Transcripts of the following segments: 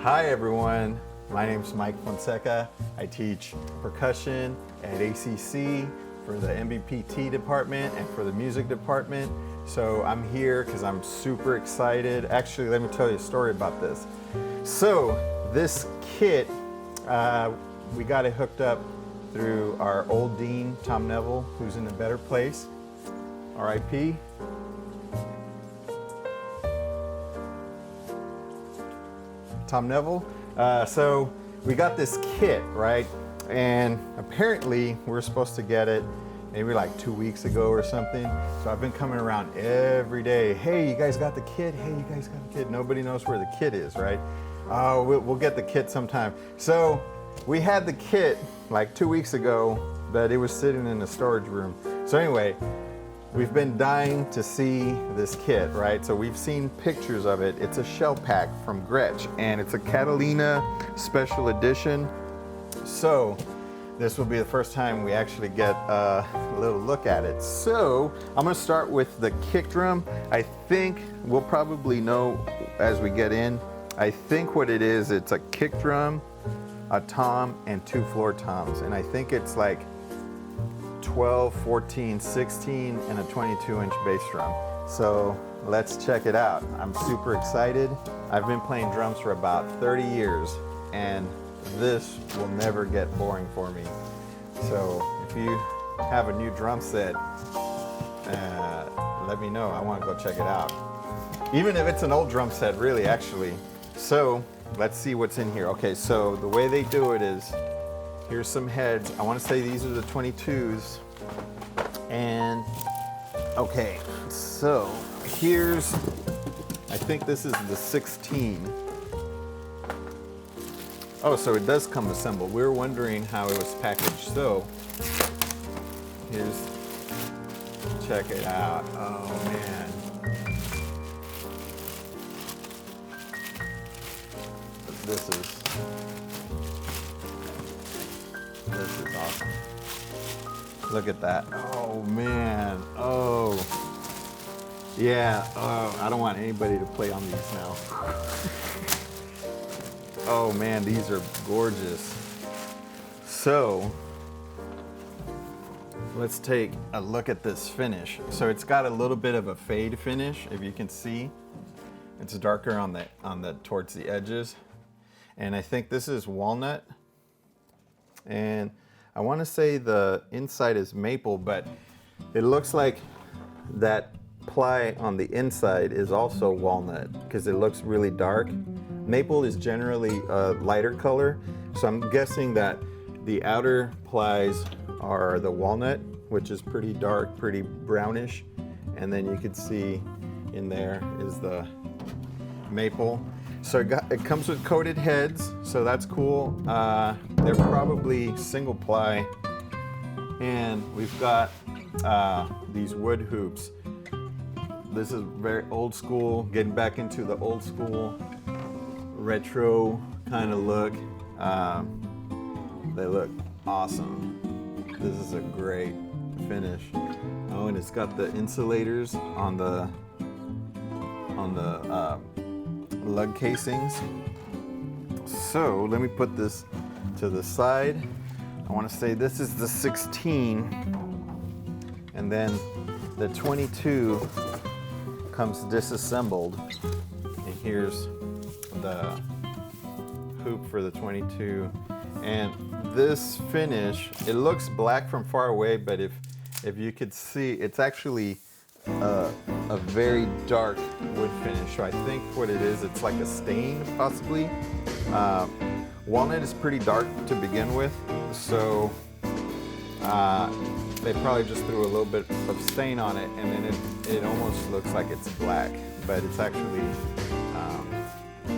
Hi everyone, my name is Mike Fonseca. I teach percussion at ACC for the MBPT department and for the music department. So I'm here because I'm super excited. Actually, let me tell you a story about this. So this kit, we got it hooked up through our old dean, Tom Neville, who's in a better place, RIP. Tom Neville. So we got this kit, right? And apparently we're supposed to get it maybe like 2 weeks ago or something. So I've been coming around every day. Hey, you guys got the kit? Hey, you guys got the kit? Nobody knows where the kit is, right? Oh, we'll get the kit sometime. So we had the kit like 2 weeks ago, but it was sitting in the storage room. So anyway, we've been dying to see this kit, right? So we've seen pictures of it. It's a shell pack from Gretsch, and it's a Catalina special edition. So this will be the first time we actually get a little look at it. So I'm gonna start with the kick drum. I think we'll probably know as we get in. I think what it is, it's a kick drum, a tom, and 2 floor toms. And I think it's like 12, 14, 16, and a 22-inch bass drum. So let's check it out. I'm super excited. I've been playing drums for about 30 years, and this will never get boring for me. So if you have a new drum set, let me know. I want to go check it out. Even if it's an old drum set, really, actually. So let's see what's in here. Okay, so the way they do it is, here's some heads. I want to say these are the 22s. And okay, so here's, I think this is the 16. Oh, so it does come assembled. We were wondering how it was packaged. So here's, check it out. Oh man. This is awesome. Look at that. Oh man. Oh. Yeah. Oh, I don't want anybody to play on these now. Oh man, these are gorgeous. So let's take a look at this finish. So it's got a little bit of a fade finish, if you can see. It's darker on the towards the edges. And I think this is walnut. And I want to say the inside is maple, but it looks like that ply on the inside is also walnut because it looks really dark. Maple is generally a lighter color, so I'm guessing that the outer plies are the walnut, which is pretty dark, pretty brownish, and then you can see in there is the maple. So it comes with coated heads, so that's cool. They're probably single ply, and we've got these wood hoops. This is very old school, getting back into the old school retro kind of look. They look awesome. This is a great finish. Oh, and it's got the insulators on the lug casings. So let me put this to the side. I want to say this is the 16, and then the 22 comes disassembled, and here's the hoop for the 22. And this finish, it looks black from far away, but if you could see, it's actually a very dark wood finish. So I think what it is, it's like a stain possibly. Walnut is pretty dark to begin with, so they probably just threw a little bit of stain on it, and then it almost looks like it's black, but it's actually a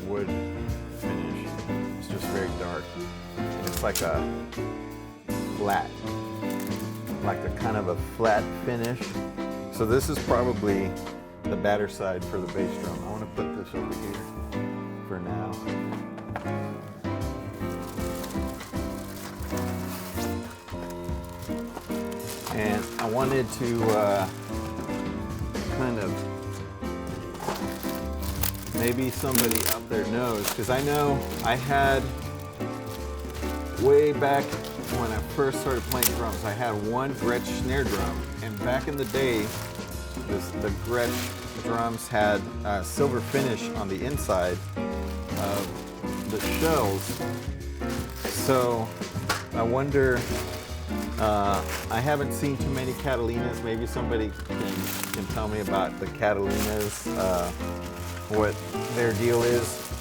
wood finish. It's just very dark. And it's like a flat, like a kind of a flat finish. So this is probably the batter side for the bass drum. I want to put this over here for now. And I wanted to kind of maybe somebody out there knows, because I know I had, way back when I first started playing drums, I had one Gretsch snare drum, and back in the day, the Gretsch drums had silver finish on the inside of the shells. So I wonder, I haven't seen too many Catalinas. Maybe somebody can tell me about the Catalinas, what their deal is.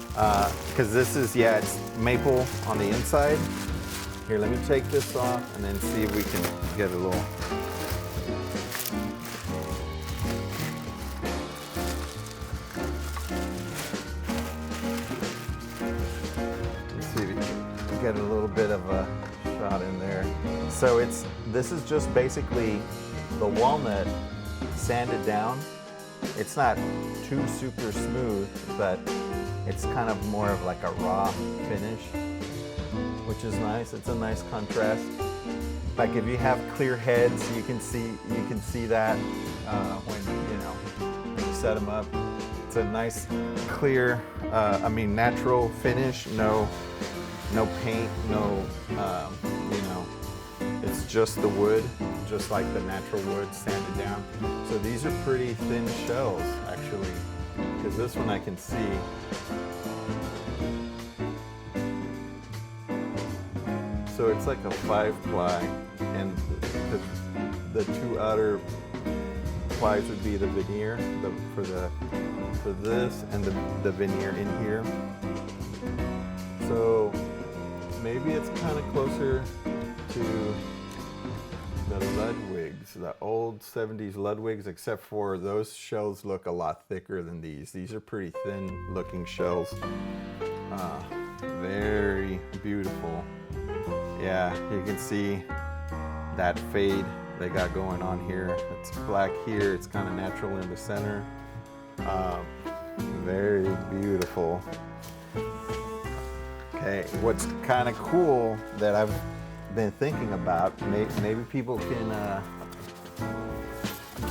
Because this is, yeah, it's maple on the inside. Here, let me take this off and then see if we can get a little. Let's see if we can get a little bit of a shot in there. So this is just basically the walnut sanded down. It's not too super smooth, but it's kind of more of like a raw finish, which is nice. It's a nice contrast. Like if you have clear heads, you can see that when you set them up. It's a nice, clear, natural finish. No paint. No, it's just the wood, just like the natural wood sanded down. So these are pretty thin shells, actually, because this one I can see. So it's like a 5-ply, and the two outer plies would be the veneer for this, and the veneer in here. So maybe it's kind of closer to the Ludwigs, the old 70s Ludwigs, except for those shells look a lot thicker than these. These are pretty thin looking shells. Very beautiful. Yeah, you can see that fade they got going on here. It's black here, it's kind of natural in the center. Very beautiful. Okay, what's kind of cool that I've been thinking about, maybe people can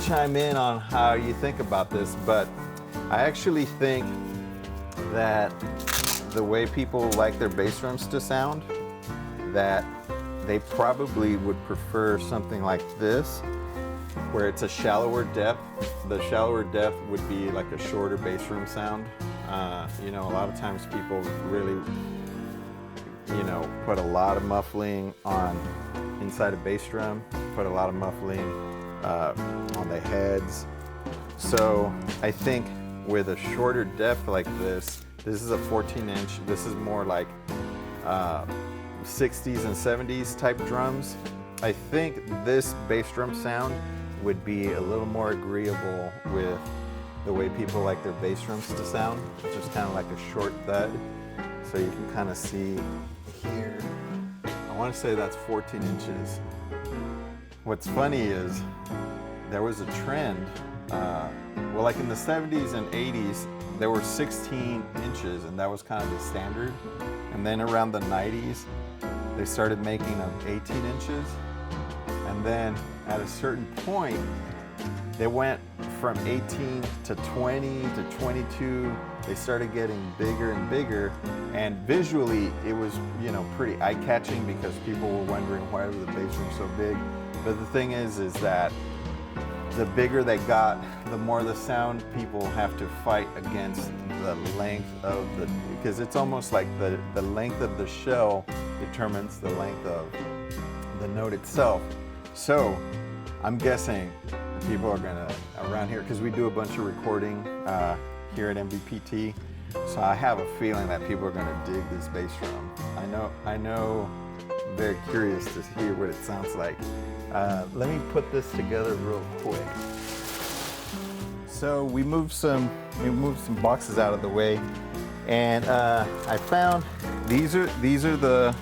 chime in on how you think about this, but I actually think that the way people like their bass drums to sound, that they probably would prefer something like this, where it's a shallower depth. The shallower depth would be like a shorter bass drum sound. A lot of times people really, put a lot of muffling on inside a bass drum, put a lot of muffling on the heads. So I think with a shorter depth like this is a 14-inch. This is more like 60s and 70s type drums. I think this bass drum sound would be a little more agreeable with the way people like their bass drums to sound, just kind of like a short thud. So you can kind of see here, I want to say that's 14 inches. What's funny is there was a trend, like in the 70s and 80s, there were 16 inches and that was kind of the standard. And then around the 90s, they started making them 18 inches. And then at a certain point, they went from 18 to 20 to 22. They started getting bigger and bigger. And visually, it was, pretty eye-catching because people were wondering why were the bass drums so big. But the thing is that the bigger they got, the more the sound people have to fight against the length of because it's almost like the length of the shell determines the length of the note itself. So I'm guessing people are gonna, around here, because we do a bunch of recording here at MBPT, so I have a feeling that people are gonna dig this bass drum. I know, I'm very curious to hear what it sounds like. Let me put this together real quick. So we moved some boxes out of the way, and I found these are the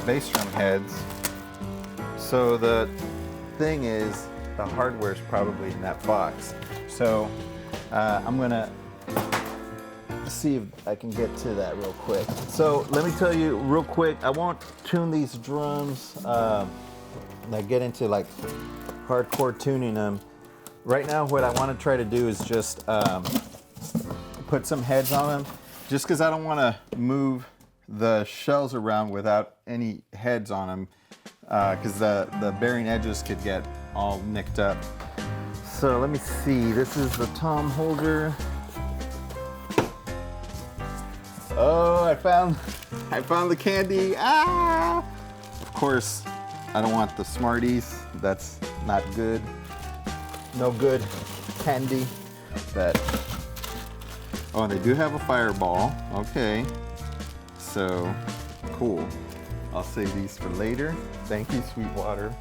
bass drum heads. So the thing is, the hardware is probably in that box. So I'm gonna see if I can get to that real quick. So let me tell you real quick, I won't tune these drums, like get into like hardcore tuning them. Right now what I want to try to do is just put some heads on them, just because I don't want to move the shells around without any heads on them, because the bearing edges could get all nicked up. So let me see, this is the tom holder. Oh, I found the candy. Ah! Of course, I don't want the Smarties. That's not good. No good candy. But oh, they do have a fireball. Okay. So cool. I'll save these for later. Thank you, Sweetwater.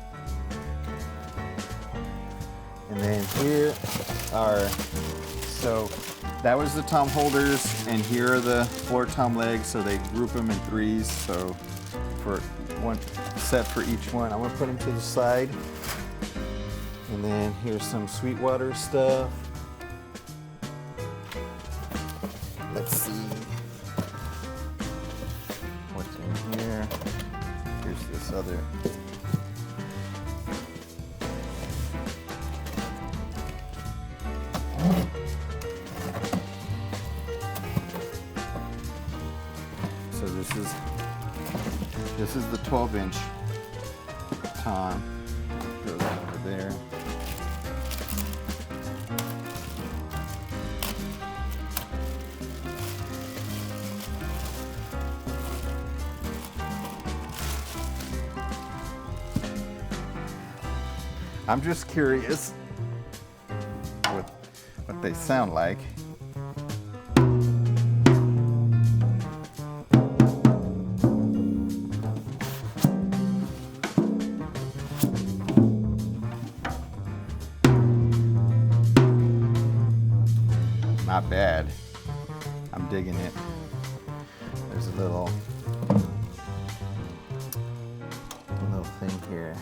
And then here are, so that was the tom holders, and here are the floor tom legs. So they group them in threes. So for one set for each one, I'm gonna put them to the side. And then here's some Sweetwater stuff. Let's see what's in here. Here's this other. So this is the 12-inch tom. Throw that over there. I'm just curious what they sound like. Not bad. I'm digging it. There's a little thing here.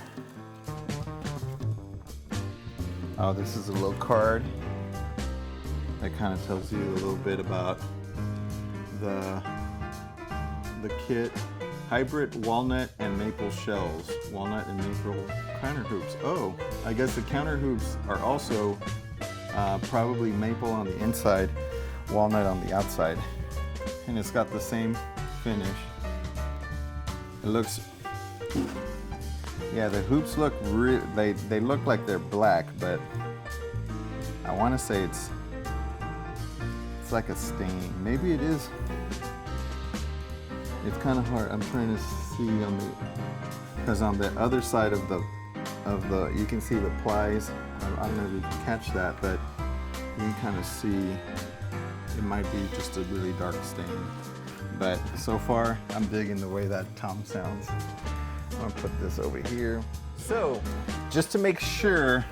Oh, this is a little card that kind of tells you a little bit about the kit. Hybrid walnut and maple shells. Walnut and maple counter hoops. Oh, I guess the counter hoops are also probably maple on the inside, walnut on the outside. And it's got the same finish. It looks, yeah, the hoops look they look like they're black, but I want to say it's like a stain. Maybe it is. It's kind of hard. I'm trying to see on the, because on the other side of the you can see the plies. I don't know if you can catch that, but you can kind of see it might be just a really dark stain. But so far, I'm digging the way that tom sounds. I'm gonna put this over here. So, just to make sure,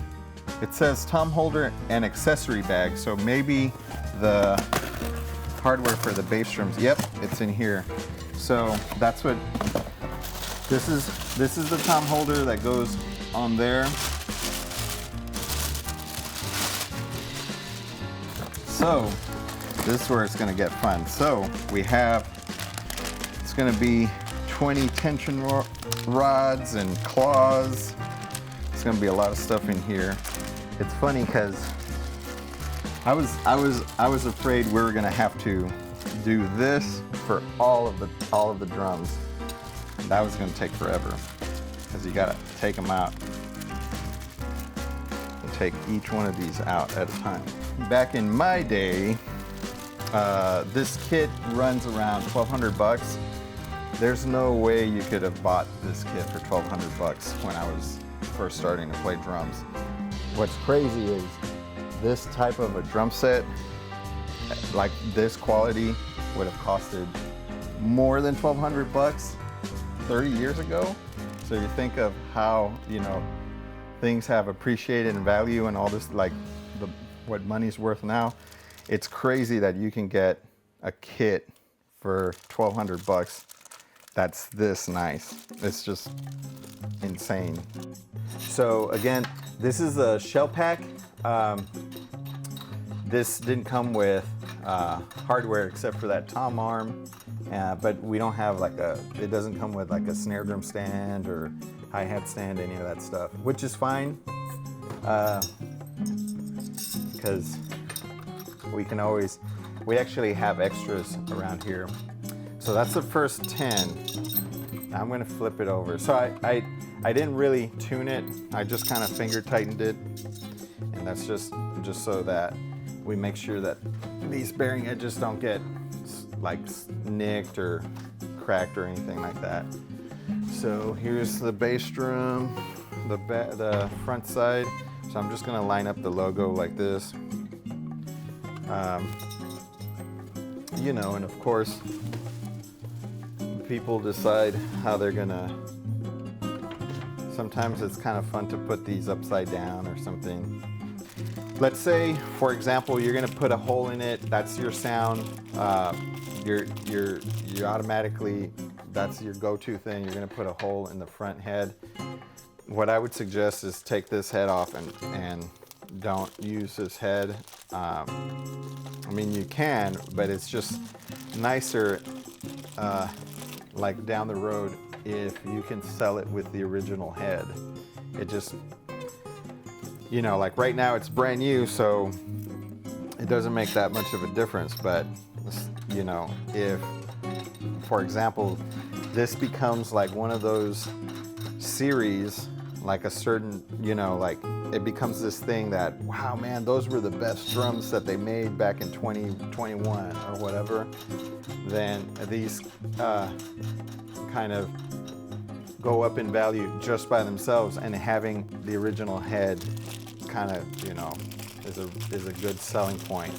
it says tom holder and accessory bag. So maybe the hardware for the bass drums, yep, it's in here. So that's what, this is the tom holder that goes on there. So this is where it's gonna get fun. So we have, it's gonna be 20 tension rods and claws. It's gonna be a lot of stuff in here. It's funny because I was afraid we were gonna have to do this for all of the drums. And that was gonna take forever because you gotta take them out and take each one of these out at a time. Back in my day, this kit runs around 1,200 bucks. There's no way you could have bought this kit for 1,200 bucks when I was first starting to play drums. What's crazy is this type of a drum set, like this quality, would have costed more than 1,200 bucks 30 years ago. So you think of how, you know, things have appreciated in value and all this, like what money's worth now. It's crazy that you can get a kit for 1,200 bucks that's this nice. It's just insane. So again, this is a shell pack. This didn't come with hardware except for that tom arm, but we don't have like it doesn't come with like a snare drum stand or hi-hat stand, any of that stuff, which is fine, because we actually have extras around here. So that's the first 10. Now I'm gonna flip it over. So I didn't really tune it. I just kind of finger tightened it. And that's just so that we make sure that these bearing edges don't get like nicked or cracked or anything like that. So here's the bass drum, the front side. So I'm just gonna line up the logo like this. You know, and of course, people decide how they're gonna. Sometimes it's kind of fun to put these upside down or something. Let's say, for example, you're gonna put a hole in it. That's your sound. You're automatically, that's your go-to thing. You're gonna put a hole in the front head. What I would suggest is take this head off and don't use this head. I mean, you can, but it's just nicer, like down the road, if you can sell it with the original head. It just, you know, like right now it's brand new, so it doesn't make that much of a difference. But, you know, if, for example, this becomes like one of those series, like a certain, you know, like it becomes this thing that, wow, man, those were the best drums that they made back in 2021 or whatever, then these kind of go up in value just by themselves, and having the original head kind of, you know, is a good selling point.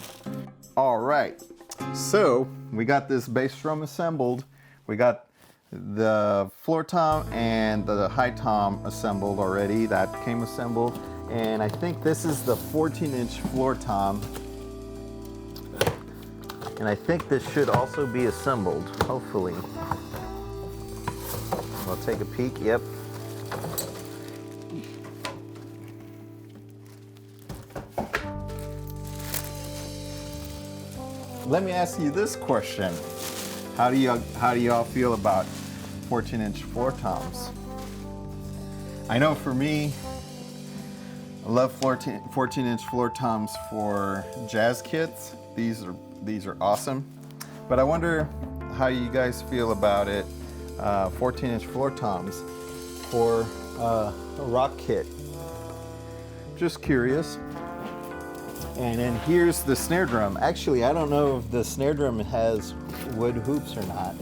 All right, so we got this bass drum assembled. We got the floor tom and the high tom assembled already. That came assembled. And I think this is the 14-inch floor tom. And I think this should also be assembled, hopefully. We'll take a peek, yep. Let me ask you this question. How do y'all feel about 14-inch floor toms? I know for me, I love 14-inch floor toms for jazz kits. These are awesome. But I wonder how you guys feel about it, 14-inch floor toms for a rock kit. Just curious. And then here's the snare drum. Actually, I don't know if the snare drum has wood hoops or not.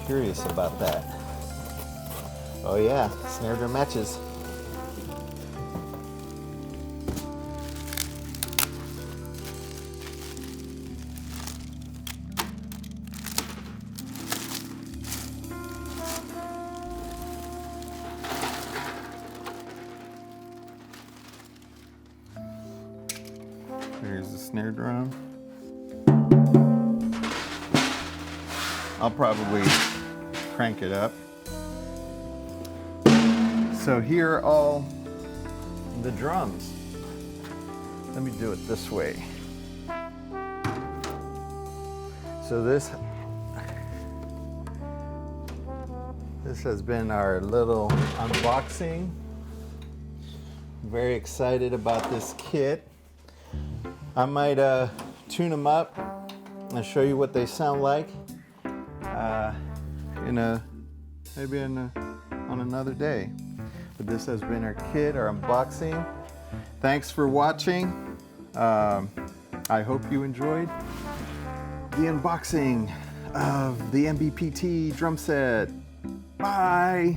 Curious about that. Oh yeah, snare drum matches. Here's the snare drum. I'll probably crank it up. So here are all the drums. Let me do it this way. So this has been our little unboxing. Very excited about this kit. I might tune them up and show you what they sound like maybe on another day. But this has been our kit, our unboxing. Thanks for watching. I hope you enjoyed the unboxing of the MBPT drum set. Bye.